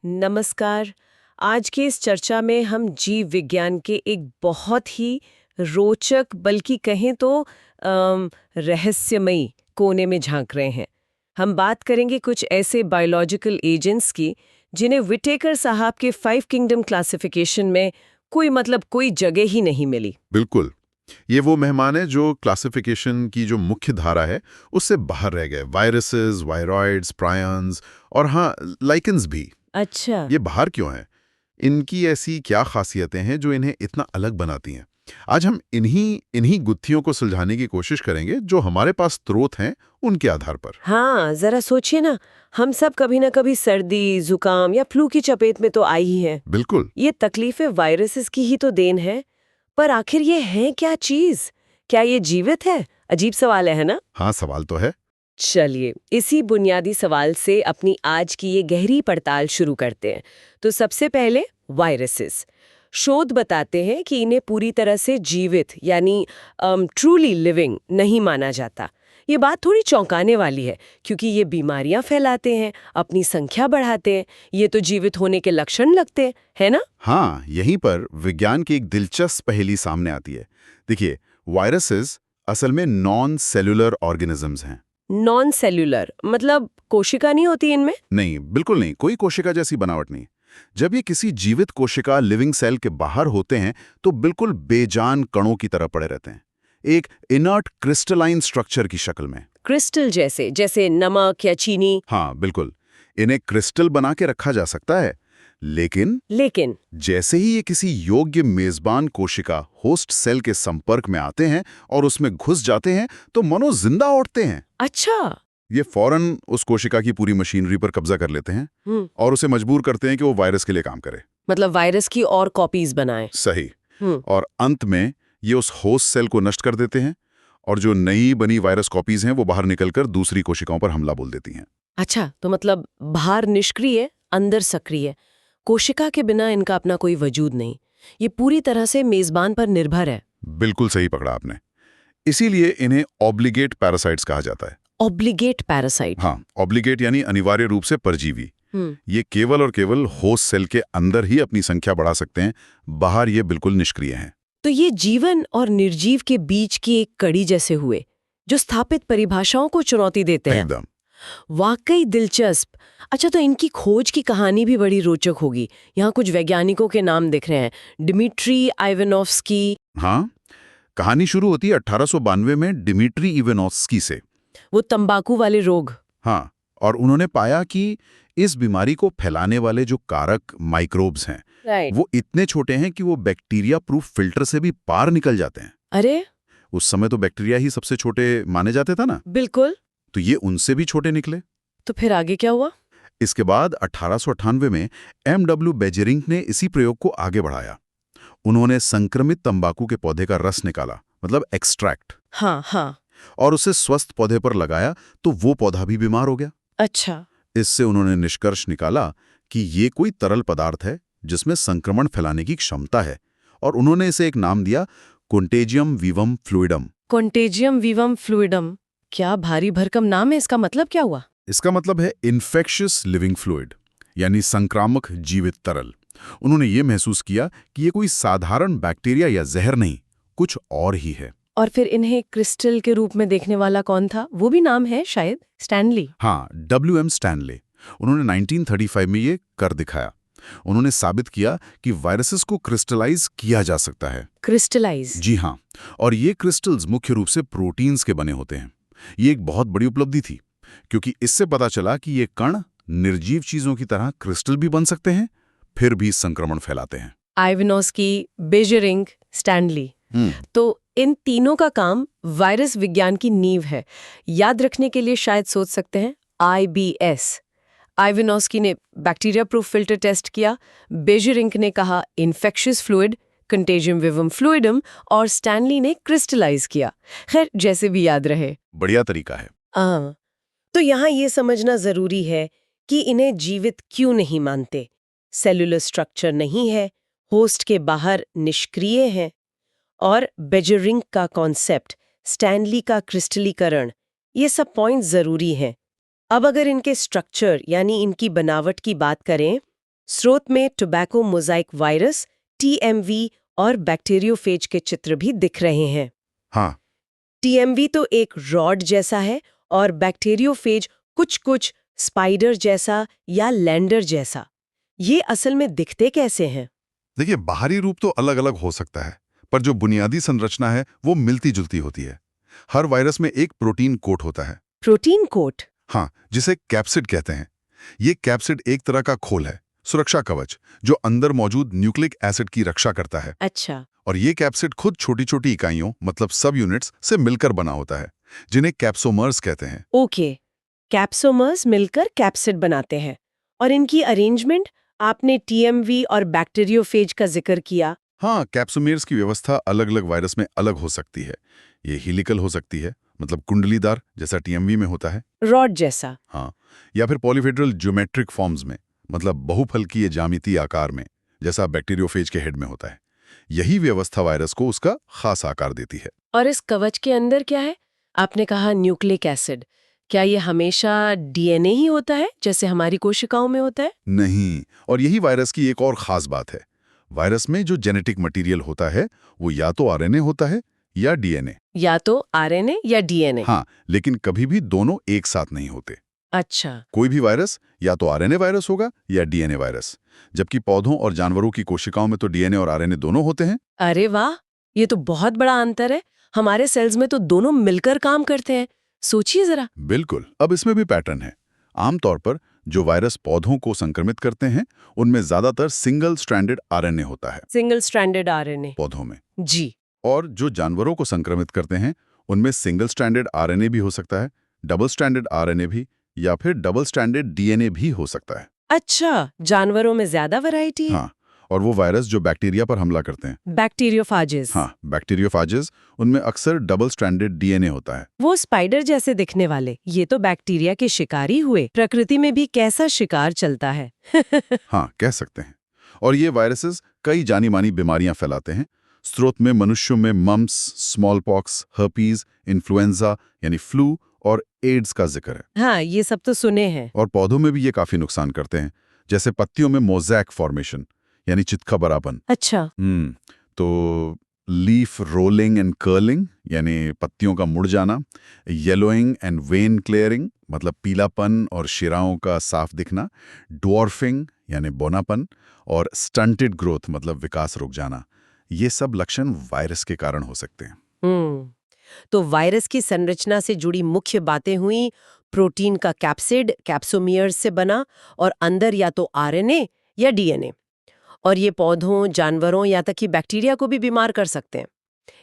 नमस्कार। आज की इस चर्चा में हम जीव विज्ञान के एक बहुत ही रोचक बल्कि कहें तो रहस्यमयी कोने में झांक रहे हैं। हम बात करेंगे कुछ ऐसे बायोलॉजिकल एजेंट्स की जिन्हें विटेकर साहब के 5 किंगडम क्लासिफिकेशन में कोई जगह ही नहीं मिली। बिल्कुल। ये वो मेहमान है जो क्लासिफिकेशन की जो मुख्य धारा है उससे बाहर रह गए। वायरसेस, वायरॉइड्स, प्रायन्स और हाँ, लाइकेंस भी। अच्छा। ये बाहर क्यों हैं? इनकी ऐसी क्या खासियतें हैं जो इन्हें इतना अलग बनाती हैं? आज हम इन्हीं इन्हीं गुत्थियों को सुलझाने की कोशिश करेंगे जो हमारे पास स्रोत हैं उनके आधार पर। हाँ, जरा सोचिए ना, हम सब कभी ना कभी सर्दी, जुकाम या फ्लू की चपेट में तो आई ही हैं। बिल्कुल। ये तकलीफें वायरसेस की ही तो देन है। पर आखिर ये है क्या चीज? क्या ये जीवित है? अजीब सवाल है ना? हाँ, सवाल तो है। चलिए, इसी बुनियादी सवाल से अपनी आज की ये गहरी पड़ताल शुरू करते हैं। तो सबसे पहले वायरसेस। शोध बताते हैं कि इन्हें पूरी तरह से जीवित यानी ट्रूली लिविंग नहीं माना जाता। ये बात थोड़ी चौंकाने वाली है क्योंकि ये बीमारियां फैलाते हैं, अपनी संख्या बढ़ाते हैं। ये तो जीवित होने के लक्षण लगते हैं, है ना? हाँ, यहीं पर विज्ञान की एक दिलचस्प पहेली सामने आती है। देखिए, वायरसेस असल में नॉन सेलुलर ऑर्गेनिजम्स हैं। नॉन सेल्यूलर मतलब कोशिका नहीं होती इनमें? नहीं, बिल्कुल नहीं, कोई कोशिका जैसी बनावट नहीं। जब ये किसी जीवित कोशिका लिविंग सेल के बाहर होते हैं तो बिल्कुल बेजान कणों की तरह पड़े रहते हैं, एक इनर्ट क्रिस्टलाइन स्ट्रक्चर की शक्ल में। क्रिस्टल जैसे, जैसे नमक या चीनी। हाँ, बिल्कुल। इन्हें क्रिस्टल बना के रखा जा सकता है, लेकिन जैसे ही ये किसी योग्य मेजबान कोशिका होस्ट सेल के संपर्क में आते हैं और उसमें घुस जाते हैं तो मनो जिंदा उठते हैं। अच्छा। ये फौरन उस कोशिका की पूरी मशीनरी पर कब्जा कर लेते हैं और उसे मजबूर करते हैं कि वो वायरस के लिए काम करे। मतलब वायरस की और कॉपीज बनाएं। सही। हम्म। और अंत में ये उस होस्ट सेल को नष्ट कर देते हैं और जो नई बनी वायरस कॉपीज हैं वो बाहर निकलकर दूसरी कोशिकाओं पर हमला बोल देती हैं। अच्छा, तो मतलब बाहर निष्क्रिय, अंदर सक्रिय। कोशिका के बिना इनका अपना कोई वजूद नहीं। ये पूरी तरह से मेजबान पर निर्भर है। बिल्कुल सही पकड़ा आपने। इसीलिए इन्हें ऑब्लिगेट पैरासाइट्स कहा जाता है। Obligate parasite. हाँ, ऑब्लिगेट यानी अनिवार्य रूप से परजीवी। हम्म। ये केवल और केवल होस्ट सेल के अंदर ही अपनी संख्या बढ़ा सकते हैं, बाहर ये बिल्कुल निष्क्रिय हैं। तो ये जीवन और निर्जीव के बीच की एक कड़ी जैसे हुए, जो स्थापित परिभाषाओं को चुनौती देते हैं। एकदम। वाकई दिलचस्प। अच्छा, तो इनकी खोज की कहानी भी बड़ी रोचक होगी। यहाँ कुछ वैज्ञानिकों के नाम दिख रहे हैं। डिमिट्री आइवानोव्स्की। हाँ, कहानी शुरू होती है 1892 में डिमिट्री इवानोव्स्की से। वो तंबाकू वाले रोग। हाँ, और उन्होंने पाया कि इस बीमारी को फैलाने वाले जो कारक माइक्रोब्स हैं, राइट। वो इतने छोटे हैं कि वो बैक्टीरिया प्रूफ फिल्टर से भी पार निकल जाते हैं। अरे उस समय तो बैक्टीरिया ही सबसे छोटे माने जाते था ना, बिल्कुल। तो ये उनसे भी छोटे निकले। तो फिर आगे क्या हुआ? इसके बाद 1898 में एमडब्ल्यू बेजेरिंग ने इसी प्रयोग को आगे बढ़ाया। उन्होंने संक्रमित तंबाकू के पौधे का रस निकाला, मतलब एक्सट्रैक्ट, हाँ हाँ। और उसे स्वस्थ पौधे पर लगाया तो वो पौधा भी बीमार हो गया। अच्छा। इससे उन्होंने निष्कर्ष निकाला कि ये कोई तरल पदार्थ है जिसमें संक्रमण फैलाने की क्षमता है, और उन्होंने इसे एक नाम दिया, कॉन्टेजियम वीवम फ्लूइडम। Contagium वीवम fluidum. क्या भारी भरकम नाम है। इसका मतलब क्या हुआ? इसका मतलब है इन्फेक्शियस लिविंग फ्लूइड, यानी संक्रामक जीवित तरल। उन्होंने ये महसूस किया कि ये कोई साधारण बैक्टीरिया या जहर नहीं, कुछ और ही है। और फिर इन्हें क्रिस्टल के रूप में देखने वाला कौन था? वो भी नाम है शायद, स्टैनली। हाँ, WM स्टैनले। उन्होंने 1935 में ये कर दिखाया। उन्होंने साबित किया कि वायरसेस को क्रिस्टलाइज किया जा सकता है। क्रिस्टलाइज? जी हाँ, और ये क्रिस्टल्स मुख्य रूप से प्रोटीन्स के बने होते हैं। ये एक बहुत बड़ी उपलब्धि थी क्योंकि इससे पता चला कि ये कण निर्जीव चीजों की तरह क्रिस्टल भी बन सकते हैं, फिर भी संक्रमण फैलाते हैं। आइवानोव्स्की, बेजेरिंग, स्टैनली। तो इन तीनों का काम वायरस विज्ञान की नींव है। याद रखने के लिए शायद सोच सकते हैं IBS। आइवानोव्स्की ने बैक्टीरिया प्रूफ फिल्टर टेस्ट किया, बेजेरिंग ने कहा इन्फेक्शियस फ्लूइड, कंटेजियम विवम फ्लूइडम, और स्टैनली ने क्रिस्टलाइज किया। खैर, जैसे भी याद रहे। बढ़िया तरीका है। तो यहाँ ये समझना जरूरी है कि इन्हें जीवित क्यों नहीं मानते। सेलुलर स्ट्रक्चर नहीं है, होस्ट के बाहर निष्क्रिय हैं, और बेजेरिंग का कॉन्सेप्ट, स्टैनली का क्रिस्टलीकरण, ये सब पॉइंट जरूरी हैं। अब अगर इनके स्ट्रक्चर यानी इनकी बनावट की बात करें, स्रोत में टोबैको मोज़ाइक वायरस, TMV और बैक्टीरियोफेज के चित्र भी दिख रहे हैं। हाँ, TMV तो एक रॉड जैसा है और बैक्टीरियोफेज कुछ स्पाइडर जैसा या लैंडर जैसा। ये असल में दिखते कैसे हैं? देखिए बाहरी रूप तो अलग-अलग हो सकता है, पर जो बुनियादी संरचना है वो मिलती-जुलती होती है। हर वायरस में एक प्रोटीन कोट होता है। Protein coat? हाँ, जिसे कैप्सिड कहते हैं। ये कैप्सिड एक तरह का खोल है, सुरक्षा कवच, जो अंदर मौजूद न्यूक्लिक एसिड की रक्षा करता है। अच्छा। और ये कैप्सिड खुद छोटी-छोटी इकाइयों मतलब सब यूनिट्स से मिलकर बना होता है, जिन्हें कैप्सोमर्स कहते हैं। ओके, कैप्सोमर्स मिलकर कैप्सिड बनाते हैं। और इनकी अरेंजमेंट, आपने TMV और बैक्टीरियोफेज का जिक्र किया। हाँ, कैप्सोमेर्स की व्यवस्था अलग-अलग वायरस में अलग हो सकती है। ये हेलिकल हो सकती है, मतलब कुंडलीदार जैसा TMV में होता है। रॉड जैसा। हाँ, या फिर पॉलीहेड्रल ज्योमेट्रिक फॉर्म्स में, मतलब बहुफलकीय ज्यामितीय आकार में, जैसा बैक्टीरियोफेज के हेड में होता है। यही व्यवस्था वायरस को उसका खास आकार देती है। और इस कवच के अंदर क्या है? आपने कहा न्यूक्लिक एसिड। क्या ये हमेशा DNA ही होता है, जैसे हमारी कोशिकाओं में होता है? नहीं, और यही वायरस की एक और खास बात है। वायरस में जो जेनेटिक मटेरियल होता है, वो या तो RNA होता है या DNA। या तो RNA या DNA। हाँ, लेकिन कभी भी दोनों एक साथ नहीं होते। अच्छा। कोई भी वायरस या तो RNA वायरस होगा या DNA वायरस, जबकि पौधों और जानवरों की कोशिकाओं में तो DNA और RNA दोनों होते हैं। अरे वाह, ये तो बहुत बड़ा अंतर है। हमारे सेल्स में तो दोनों मिलकर काम करते हैं। सोचिए जरा। बिल्कुल, अब इसमें भी पैटर्न है। आमतौर पर जो वायरस पौधों को संक्रमित करते हैं, उनमें ज्यादातर सिंगल स्ट्रैंडेड RNA होता है सिंगल स्ट्रैंडेड RNA। पौधों में। जी। और जो जानवरों को संक्रमित करते हैं, उनमें सिंगल स्ट्रैंडेड RNA भी हो सकता है, डबल स्ट्रैंडेड RNA भी, या फिर डबल स्ट्रैंडेड DNA भी हो सकता है। अच्छा, जानवरों में ज्यादा वैरायटी है। हाँ, और वो वायरस जो बैक्टीरिया पर हमला करते हैं, बैक्टीरियोफाजेस। हाँ, बैक्टीरियोफाजेस, उनमें अक्सर डबल स्ट्रैंडेड DNA होता है। वो स्पाइडर जैसे दिखने वाले, ये तो बैक्टीरिया के शिकारी हुए। प्रकृति में भी कैसा शिकार चलता है। हाँ, कह सकते हैं। और ये वायरसेस कई जानी मानी बीमारियां फैलाते हैं। स्रोत में मनुष्यों में mumps, small pox, herpes, influenza यानी फ्लू और एड्स का जिक्र है। हाँ, ये सब तो सुने हैं। और पौधों में भी ये काफी नुकसान करते हैं, जैसे पत्तियों में मोज़ैक फॉर्मेशन यानी चितखबरापन। अच्छा। तो लीफ रोलिंग एंड कर्लिंग यानी पत्तियों का मुड़ जाना, येलोइंग एंड वेन क्लियरिंग मतलब पीलापन और शिराओं का साफ दिखना, ड्वार्फिंग यानी बौनापन, और स्टंटेड ग्रोथ मतलब विकास रुक जाना, ये सब लक्षण वायरस के कारण हो सकते हैं। तो वायरस की संरचना से जुड़ी मुख्य बातें हुई। प्रोटीन का कैप्सिड कैप्सोमियर्स से बना और अंदर या तो RNA या DNA। और ये पौधों, जानवरों या तक कि बैक्टीरिया को भी बीमार कर सकते हैं।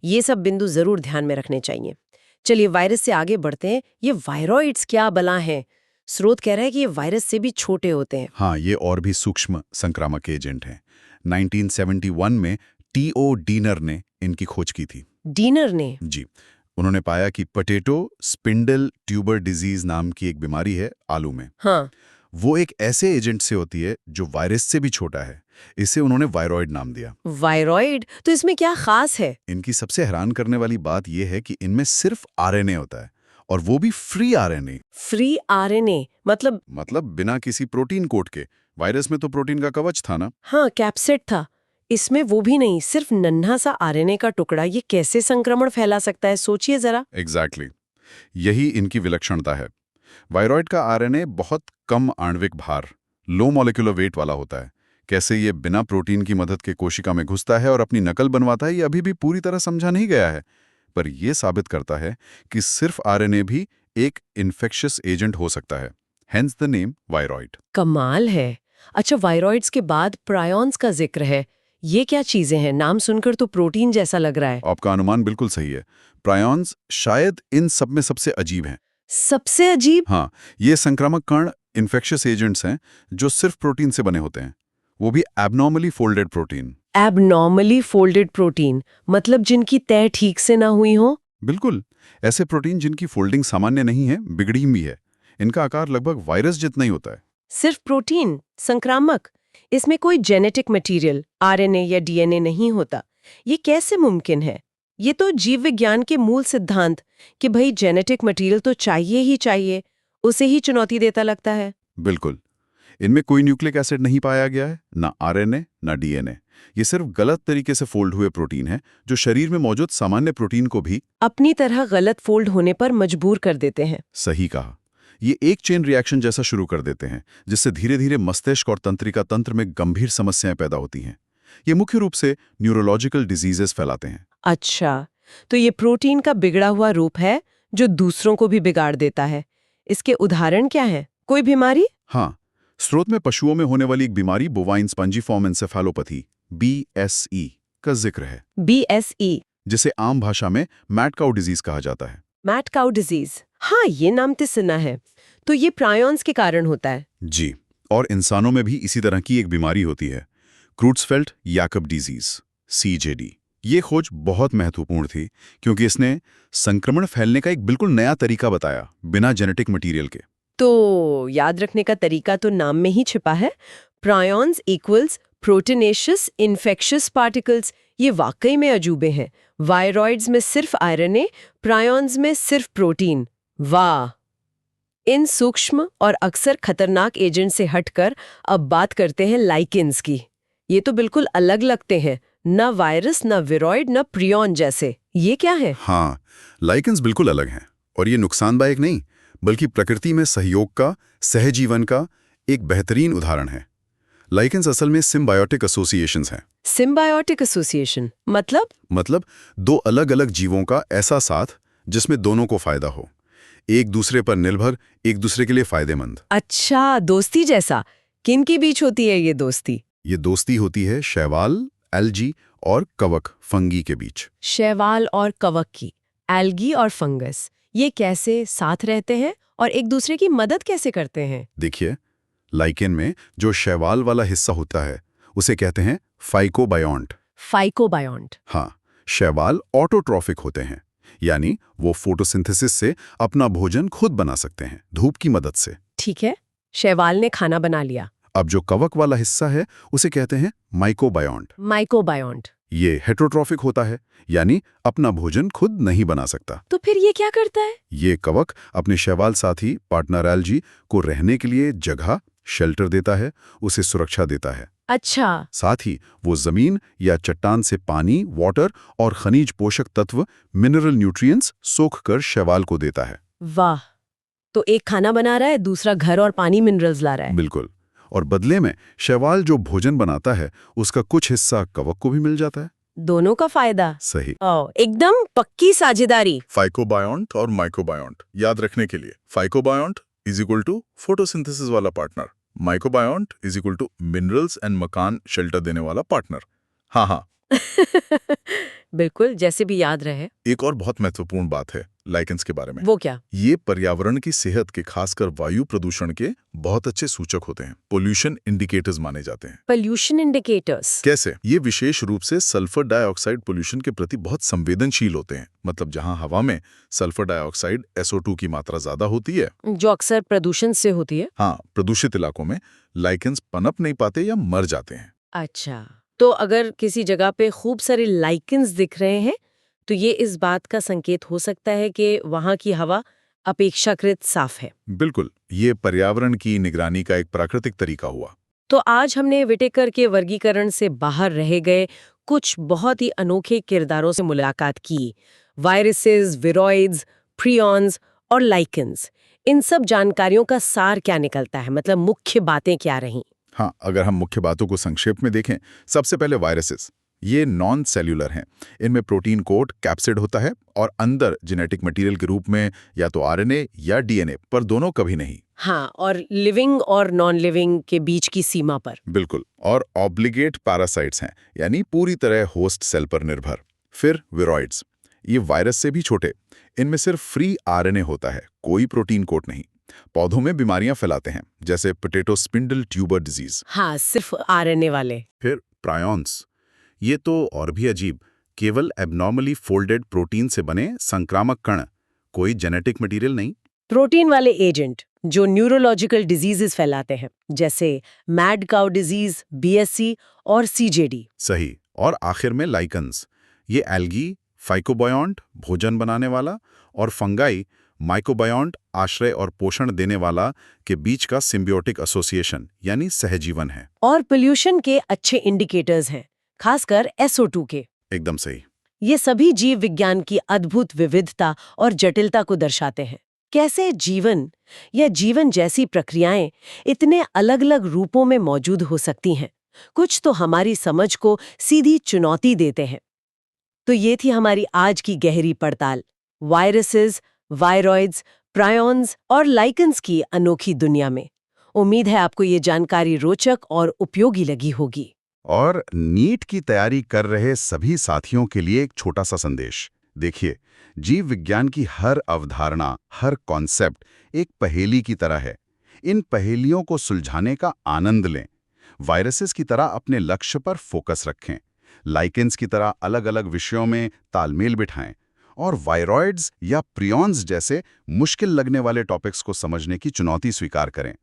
ये सब बिंदु जरूर ध्यान में रखने चाहिए। चलिए वायरस से आगे बढ़ते हैं। ये वायरॉइड्स क्या बला हैं? स्रोत कह रहा है कि ये वायरस से भी छोटे होते हैं। हाँ, ये और भी सूक्ष्म संक्रामक एजेंट हैं। 1971 में T.O. डीनर ने इनकी खोज की थी। डीनर ने? जी, उन्होंने पाया कि पोटैटो स्पिंडल ट्यूबर डिजीज नाम की एक बीमारी है आलू में। हाँ। वो एक ऐसे एजेंट से होती है जो वायरस से भी छोटा है। इसे उन्होंने वायरॉइड नाम दिया। वायरॉइड? तो इसमें क्या खास है? इनकी सबसे हैरान करने वाली बात यह है कि इनमें सिर्फ RNA होता है, और वो भी फ्री RNA। फ्री RNA मतलब बिना किसी प्रोटीन कोड के। वायरस में तो प्रोटीन का कवच था ना। हाँ, कैप्सिड था। इसमें वो भी नहीं, सिर्फ नन्हा सा RNA का टुकड़ा। ये कैसे संक्रमण फैला सकता है, सोचिए जरा। एग्जैक्टली, यही इनकी विलक्षणता है। वायरॉइड का RNA बहुत कम आणविक भार, लो मॉलिक्यूलर वेट वाला होता है। कैसे ये बिना प्रोटीन की मदद के कोशिका में घुसता है और अपनी नकल बनवाता है, ये अभी भी पूरी तरह समझा नहीं गया है। पर यह साबित करता है कि सिर्फ RNA भी एक इन्फेक्शियस एजेंट हो सकता है। Hence the name viroid. कमाल है। अच्छा, वायरॉइड्स के बाद प्रायॉन्स का जिक्र है। ये क्या चीजें हैं? नाम सुनकर तो प्रोटीन जैसा लग रहा है। आपका अनुमान बिल्कुल सही है। प्रायॉन्स शायद इन सब में सबसे अजीब हैं। सबसे अजीब? हाँ, ये संक्रामक कण इन्फेक्शियस एजेंट्स हैं जो सिर्फ प्रोटीन से बने होते हैं, वो भी abnormally folded protein. Abnormally folded protein मतलब जिनकी तय ठीक से ना हुई हो? बिल्कुल, ऐसे प्रोटीन जिनकी फोल्डिंग सामान्य नहीं है, बिगड़ी भी है। इनका आकार लगभग वायरस जितना ही होता है। सिर्फ प्रोटीन संक्रामक? इसमें कोई जेनेटिक मटेरियल RNA या DNA नहीं होता। ये कैसे मुमकिन है? ये तो जीव विज्ञान के मूल सिद्धांत कि भाई जेनेटिक मटेरियल तो चाहिए ही चाहिए, उसे ही चुनौती देता लगता है। बिल्कुल, इनमें कोई न्यूक्लिक एसिड नहीं पाया गया है, ना आरएनए ना डीएनए। ये सिर्फ गलत तरीके से फोल्ड हुए प्रोटीन है जो शरीर में मौजूद सामान्य प्रोटीन को भी अपनी तरह गलत फोल्ड होने पर मजबूर कर देते हैं। सही कहा। ये एक चेन रिएक्शन जैसा शुरू कर देते हैं जिससे धीरे धीरे मस्तिष्क और तंत्रिका तंत्र में गंभीर समस्याएं पैदा होती हैं। ये मुख्य रूप से न्यूरोलॉजिकल डिजीजेस फैलाते हैं। अच्छा, तो ये प्रोटीन का बिगड़ा हुआ रूप है जो दूसरों को भी बिगाड़ देता है। इसके उदाहरण क्या हैं? कोई बीमारी? हाँ, स्रोत में पशुओं में होने वाली एक बीमारी बोवाइन स्पंजीफॉर्म एन्सेफेलोपैथी BSE का जिक्र है, BSE, जिसे आम भाषा में मैड काउ डिजीज कहा जाता है। Mad cow disease. हाँ, ये नाम तो सुना है। तो ये प्रायॉन्स के कारण होता है? जी, और इंसानों में भी इसी तरह की एक बीमारी होती है, क्रूट्सफेल्ट-याकब डिजीज CJD। ये खोज बहुत महत्वपूर्ण थी क्योंकि इसने संक्रमण फैलने का एक बिल्कुल नया तरीका बताया, बिना जेनेटिक मटेरियल के। तो याद रखने का तरीका तो नाम में ही छिपा है। Prions equals proteinaceous infectious particles. ये वाकई में अजूबे हैं। वायरॉइड्स में सिर्फ आयरन, प्रायॉन्स में सिर्फ प्रोटीन। वाह! इन सूक्ष्म और अक्सर खतरनाक एजेंट से हटकर अब बात करते हैं लाइकेंस की। ये तो बिल्कुल अलग लगते हैं, न वायरस, न विरॉइड, न प्रियॉन जैसे। ये क्या है? हाँ, लाइकेंस बिल्कुल अलग हैं और ये नुकसानदायक नहीं बल्कि प्रकृति में सहयोग का, सहजीवन का एक बेहतरीन उदाहरण है। लाइकेंस असल में सिम्बायोटिक एसोसिएशंस हैं। सिम्बायोटिक एसोसिएशन मतलब दो अलग-अलग जीवों का ऐसा साथ जिसमें दोनों को फायदा हो, एक दूसरे पर निर्भर, एक दूसरे के लिए फायदेमंद। अच्छा, दोस्ती जैसा। किन के बीच होती है ये दोस्ती? ये दोस्ती होती है शैवाल, एल्गी और कवक फंगी के बीच। शैवाल और कवक की, एल्गी और फंगस, ये कैसे साथ रहते हैं और एक दूसरे की मदद कैसे करते हैं? देखिए, लाइकेन में जो शैवाल वाला हिस्सा होता है उसे कहते हैं फाइकोबायोन्ट। फाइकोबायोन्ट। हाँ, शैवाल ऑटोट्रॉफिक होते हैं, यानी वो फोटोसिंथेसिस से अपना भोजन खुद बना सकते हैं, धूप की मदद से। ठीक है, शैवाल ने खाना बना लिया। अब जो कवक वाला हिस्सा है उसे कहते हैं माइकोबायोन्ट। माइकोबायोन्ट। ये हेटेरोट्रॉफिक होता है, यानी अपना भोजन खुद नहीं बना सकता। तो फिर ये क्या करता है? ये कवक अपने शैवाल साथी पार्टनर एल्गी को रहने के लिए जगह, शेल्टर देता है, उसे सुरक्षा देता है। अच्छा। साथ ही वो जमीन या चट्टान से पानी, वाटर और खनिज पोषक तत्व, मिनरल न्यूट्रिएंट्स सोख कर शैवाल को देता है। वाह! तो एक खाना बना रहा है, दूसरा घर और पानी मिनरल्स ला रहा है। बिल्कुल। और बदले में शैवाल जो भोजन बनाता है उसका कुछ हिस्सा कवक को भी मिल जाता है। दोनों का फायदा। सही। एकदम पक्की साझेदारी। फाइकोबायोन्ट और माइकोबायोन्ट याद रखने के लिए, phycobiont is equal to photosynthesis वाला partner, mycobiont is equal to minerals and मकान शेल्टर देने वाला पार्टनर। हाँ, बिल्कुल, जैसे भी याद रहे। एक और बहुत महत्वपूर्ण बात है लाइकेंस के बारे में। वो क्या? ये पर्यावरण की सेहत के, खासकर वायु प्रदूषण के बहुत अच्छे सूचक होते हैं। पोल्यूशन इंडिकेटर्स माने जाते हैं। पोल्यूशन इंडिकेटर्स कैसे? ये विशेष रूप से सल्फर डाइऑक्साइड पोल्यूशन के प्रति बहुत संवेदनशील होते हैं। मतलब जहां हवा में सल्फर डाइऑक्साइड SO2 की मात्रा ज्यादा होती है, जो अक्सर प्रदूषण से होती है। हाँ, प्रदूषित इलाकों में लाइकेंस पनप नहीं पाते या मर जाते हैं। अच्छा, तो अगर किसी जगह पे खूब सारे लाइकेंस दिख रहे हैं तो ये इस बात का संकेत हो सकता है कि वहाँ की हवा अपेक्षाकृत साफ है। बिल्कुल, ये पर्यावरण की निगरानी का एक प्राकृतिक तरीका हुआ। तो आज हमने विटेकर के वर्गीकरण से बाहर रह गए कुछ बहुत ही अनोखे किरदारों से मुलाकात की। वायरसेस, विरॉइड्स, प्रियॉन्स और लाइकेंस। इन सब जानकारियों का सार क्या निकलता है, मतलब मुख्य बातें क्या रहीं? हाँ, अगर हम मुख्य बातों को संक्षेप में देखें, सबसे पहले वायरसेस। ये नॉन सेल्यूलर हैं। इनमें प्रोटीन कोट कैप्सिड होता है और अंदर जेनेटिक मटेरियल के रूप में या तो RNA या DNA, पर दोनों कभी नहीं। हाँ, और लिविंग और नॉन लिविंग के बीच की सीमा पर। बिल्कुल। और ऑब्लिगेट पैरासाइट्स हैं, यानी पूरी तरह होस्ट सेल पर निर्भर। फिर विरॉइड्स, ये वायरस से भी छोटे। इनमें सिर्फ फ्री RNA होता है, कोई प्रोटीन कोट नहीं। पौधों में बीमारियां फैलाते हैं, जैसे पोटैटो स्पिंडल ट्यूबर डिजीज। हाँ, सिर्फ RNA वाले। फिर प्रायॉन्स, ये तो और भी अजीब, केवल एबनॉर्मली फोल्डेड प्रोटीन से बने संक्रामक कण, कोई जेनेटिक मटेरियल नहीं। प्रोटीन वाले एजेंट जो न्यूरोलॉजिकल डिजीजेस फैलाते हैं, जैसे मैड काउ डिजीज, BSE और CJD। सही। और आखिर में लाइकेंस, ये एल्गी, फाइकोबायोन्ट भोजन बनाने वाला, और फंगाई माइक्रोबायोन्ट आश्रय और पोषण देने वाला के बीच का सिम्बियोटिक एसोसिएशन यानी सहजीवन है। और पोल्यूशन के अच्छे इंडिकेटर्स हैं, खासकर SO2 के। एकदम सही। ये सभी जीव विज्ञान की अद्भुत विविधता और जटिलता को दर्शाते हैं। कैसे जीवन या जीवन जैसी प्रक्रियाएं इतने अलग-अलग रूपों में मौजूद हो सकती हैं, कुछ तो हमारी समझ को सीधी चुनौती देते हैं। तो ये थी हमारी आज की गहरी पड़ताल, वायरसेस, वायरॉइड्स, प्रायॉन्स और लाइकेंस की अनोखी दुनिया में। उम्मीद है आपको ये जानकारी रोचक और उपयोगी लगी होगी। और नीट की तैयारी कर रहे सभी साथियों के लिए एक छोटा सा संदेश। देखिए, जीव विज्ञान की हर अवधारणा, हर कॉन्सेप्ट एक पहेली की तरह है। इन पहेलियों को सुलझाने का आनंद लें। वायरसेस की तरह अपने लक्ष्य पर फोकस रखें, लाइकेंस की तरह अलग-अलग विषयों में तालमेल बिठाएं और वायरॉइड्स या प्रियॉन्स जैसे मुश्किल लगने वाले टॉपिक्स को समझने की चुनौती स्वीकार करें।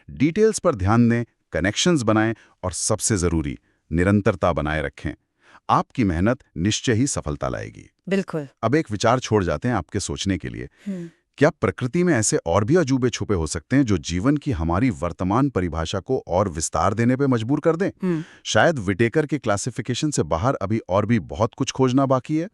डिटेल्स पर ध्यान दें, कनेक्शंस बनाएं और सबसे जरूरी, निरंतरता बनाए रखें। आपकी मेहनत निश्चय ही सफलता लाएगी। बिल्कुल। अब एक विचार छोड़ जाते हैं आपके सोचने के लिए। क्या प्रकृति में ऐसे और भी अजूबे छुपे हो सकते हैं जो जीवन की हमारी वर्तमान परिभाषा को और विस्तार देने पे मजबूर कर दें? शायद विटेकर के क्लासिफिकेशन से बाहर अभी और भी बहुत कुछ खोजना बाकी है।